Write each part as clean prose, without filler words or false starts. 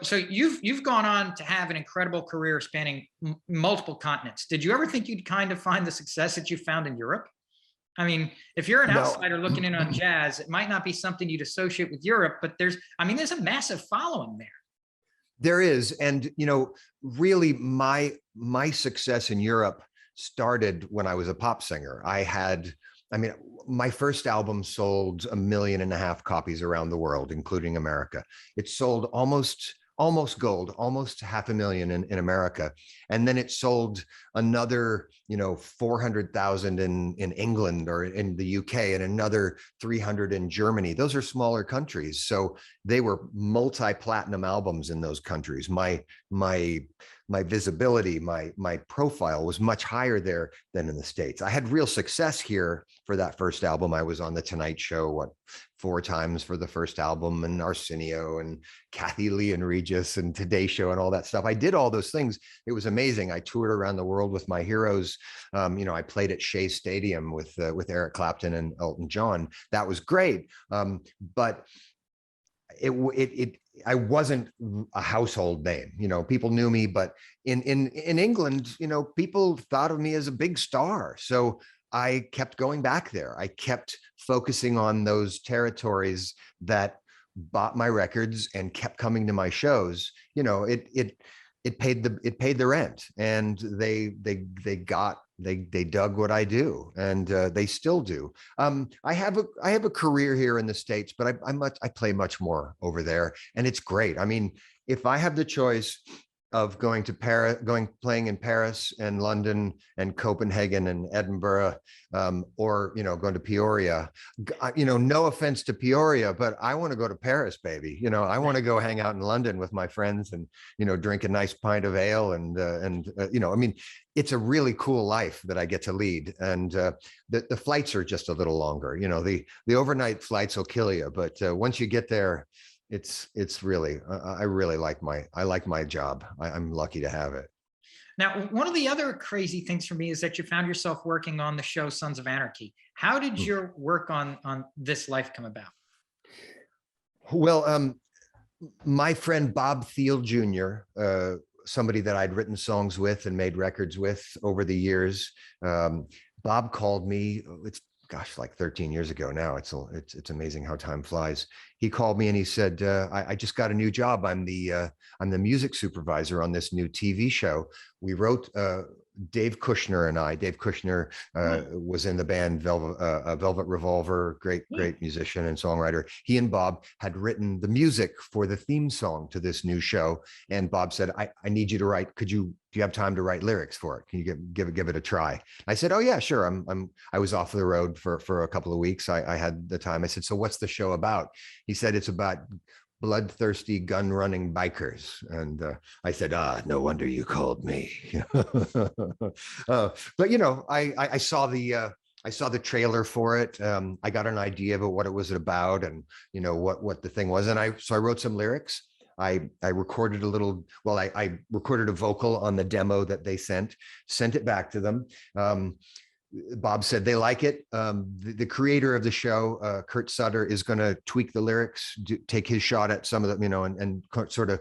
So you've gone on to have an incredible career spanning multiple continents. Did you ever think you'd kind of find the success that you found in Europe? I mean, if you're an No. outsider looking in on jazz, it might not be something you'd associate with Europe, but there's a massive following there. There is, and really, my success in Europe started when I was a pop singer. My first album sold 1.5 million copies around the world, including America. It sold almost gold, almost 500,000 in America. And then it sold another, 400,000 in England or in the UK, and another 300 in Germany. Those are smaller countries. So they were multi-platinum albums in those countries. My visibility, my profile was much higher there than in the States. I had real success here for that first album. I was on The Tonight Show, 4 times for the first album, and Arsenio and Kathy Lee and Regis and Today Show and all that stuff. I did all those things. It was amazing. I toured around the world with my heroes. I played at Shea Stadium with Eric Clapton and Elton John. That was great. But I wasn't a household name. People knew me, but in England, people thought of me as a big star. So I kept going back there. I kept focusing on those territories that bought my records and kept coming to my shows. It paid the rent, and they dug what I do, and they still do. I have a career here in the States, but I play much more over there, and it's great. I mean, if I have the choice of going to Paris, playing in Paris and London and Copenhagen and Edinburgh, or going to Peoria. No offense to Peoria, but I want to go to Paris, baby. I want to go hang out in London with my friends and drink a nice pint of ale and it's a really cool life that I get to lead, and the flights are just a little longer. The overnight flights will kill you, but once you get there, it's really, I really like my job. I'm lucky to have it. Now, one of the other crazy things for me is that you found yourself working on the show Sons of Anarchy. How did your work on This Life come about? Well, my friend Bob Thiel Jr., somebody that I'd written songs with and made records with over the years, Bob called me. It's like 13 years ago now. It's amazing how time flies. He called me and he said, I just got a new job. I'm the music supervisor on this new TV show. We wrote, Dave Kushner and I. Dave Kushner was in the band Velvet Revolver, great musician and songwriter. He and Bob had written the music for the theme song to this new show. And Bob said, I need you to write. Do you have time to write lyrics for it? Can you give it a try? I said, oh yeah, sure. I was off the road for a couple of weeks. I had the time. I said, so what's the show about? He said, it's about bloodthirsty gun-running bikers. And I said, no wonder you called me. But I saw the trailer for it. I got an idea of what it was about, and what the thing was. And so I wrote some lyrics. I recorded I recorded a vocal on the demo that they sent it back to them. Bob said they like it. The creator of the show, Kurt Sutter, is going to tweak the lyrics, take his shot at some of them, and sort of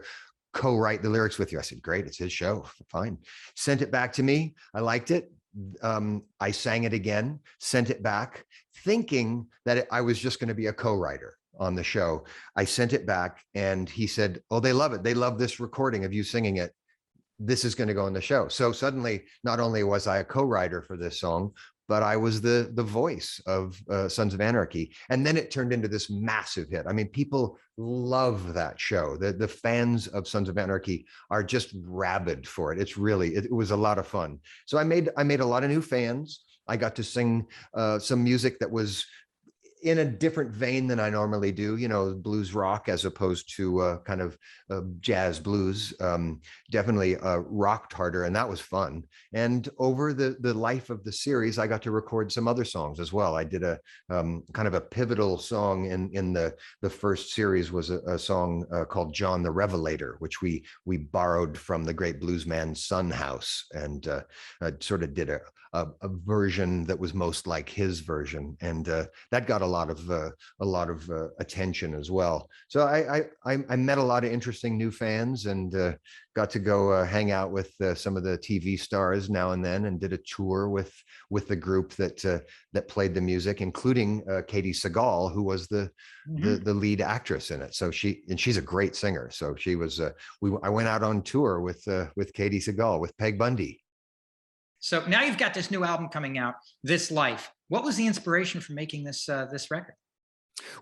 co-write the lyrics with you. I said, great, it's his show, fine. Sent it back to me. I liked it. I sang it again, sent it back, thinking that I was just going to be a co-writer on the show. I sent it back, and he said, oh, they love it. They love this recording of you singing it. This is going to go on the show. So suddenly, not only was I a co-writer for this song, but I was the voice of Sons of Anarchy. And then it turned into this massive hit. I mean, people love that show. The fans of Sons of Anarchy are just rabid for it. It was a lot of fun. So I made a lot of new fans. I got to sing some music that was in a different vein than I normally do, blues rock as opposed to kind of jazz blues. Definitely rocked harder, and that was fun. And over the life of the series, I got to record some other songs as well. I did a kind of a pivotal song in the first series was a song called John the Revelator, which we borrowed from the great bluesman Son House, and sort of did a version that was most like his version, and that got a lot of attention as well. So I met a lot of interesting new fans, and got to go hang out with some of the TV stars now and then, and did a tour with the group that played the music, including Katie Seagal, who was the lead actress in it. So she's a great singer. So she was I went out on tour with Katie Seagal, with Peg Bundy. So now you've got this new album coming out, This Life. What was the inspiration for making this record?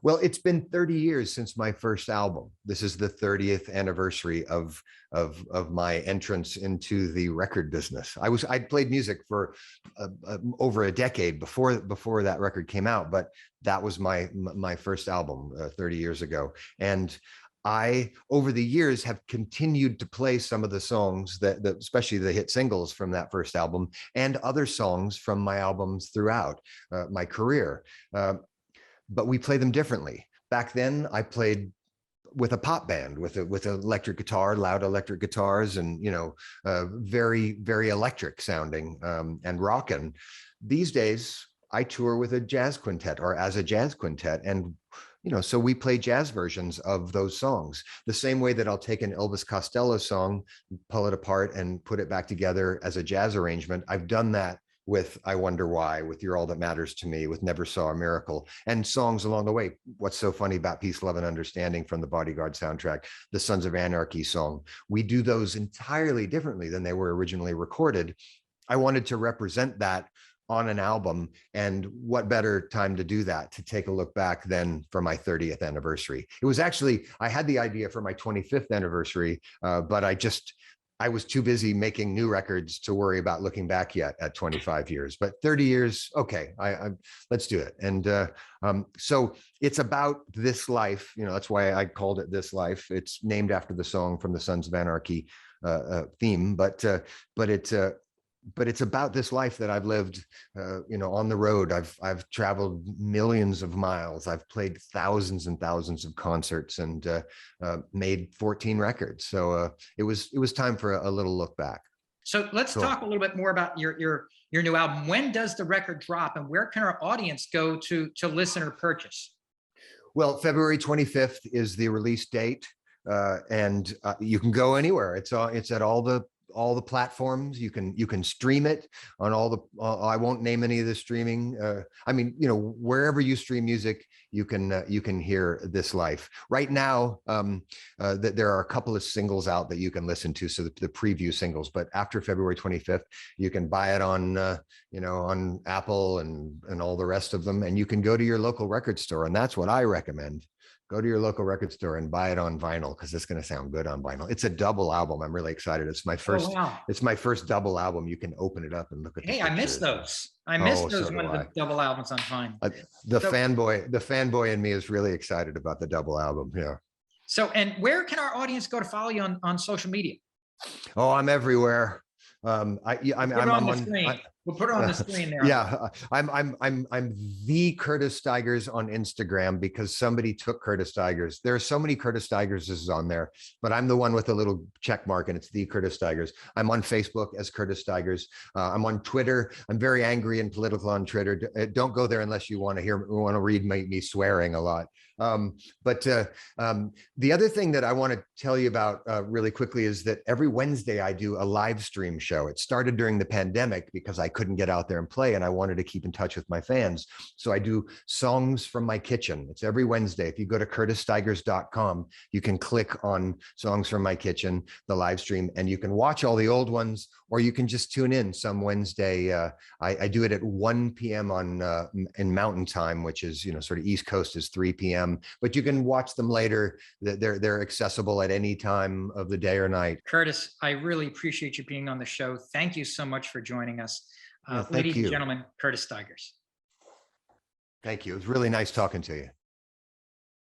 Well, it's been 30 years since my first album. This is the 30th anniversary of my entrance into the record business. I'd played music for over a decade before that record came out, but that was my first album 30 years ago. And I, over the years, have continued to play some of the songs that especially the hit singles from that first album, and other songs from my albums throughout my career. But we play them differently. Back then, I played with a pop band with electric guitar, loud electric guitars, and very, very electric sounding and rockin'. These days, I tour with a jazz quintet, or as a jazz quintet, and so we play jazz versions of those songs, the same way that I'll take an Elvis Costello song, pull it apart, and put it back together as a jazz arrangement. I've done that with I Wonder Why, with You're All That Matters to Me, with Never Saw a Miracle, and songs along the way. What's so funny about Peace, Love, and Understanding from the Bodyguard soundtrack, the Sons of Anarchy song. We do those entirely differently than they were originally recorded. I wanted to represent that on an album, and what better time to do that, to take a look back than for my 30th anniversary. It was actually, I had the idea for my 25th anniversary, but I was too busy making new records to worry about looking back yet at 25 years. But 30 years, okay, let's do it. And so it's about this life. That's why I called it This Life. It's named after the song from the Sons of Anarchy theme, but it's about this life that I've lived, on the road. I've traveled millions of miles. I've played thousands and thousands of concerts, and made 14 records. So it was time for a little look back. So let's talk a little bit more about your new album. When does the record drop, and where can our audience go to listen or purchase? Well, February 25th is the release date, and you can go anywhere. It's at all the platforms. You can stream it on all the, I won't name any of the streaming. Wherever you stream music, you can hear This Life. Right now, there are a couple of singles out that you can listen to, so the preview singles, but after February 25th, you can buy it on, on Apple and all the rest of them. And you can go to your local record store. And that's what I recommend. Go to your local record store and buy it on vinyl, because it's going to sound good on vinyl. It's a double album. I'm really excited. It's my first. Oh, wow. It's my first double album. You can open it up and look at. Hey, I miss those. I miss those when the double albums on vinyl. The fanboy in me is really excited about the double album. Yeah. So, and where can our audience go to follow you on social media? Oh, I'm everywhere. I'm on the screen. We'll put it on the screen there. Yeah, I'm the Curtis Stigers on Instagram, because somebody took Curtis Stigers. There are so many Curtis Stigerses on there, but I'm the one with a little check mark, and it's the Curtis Stigers. I'm on Facebook as Curtis Stigers. I'm on Twitter. I'm very angry and political on Twitter. Don't go there unless you want to read me swearing a lot. But the other thing that I want to tell you about really quickly is that every Wednesday I do a live stream show. It started during the pandemic because I couldn't get out there and play, and I wanted to keep in touch with my fans. So I do Songs from My Kitchen. It's every Wednesday. If you go to curtisstigers.com, you can click on Songs from My Kitchen, the live stream, and you can watch all the old ones, or you can just tune in some Wednesday. I do it at 1 p.m. in Mountain Time, which is, sort of East Coast is 3 p.m. But you can watch them later. They're accessible at any time of the day or night. Curtis, I really appreciate you being on the show. Thank you so much for joining us. Ladies and gentlemen, Curtis Stigers. Thank you. It was really nice talking to you.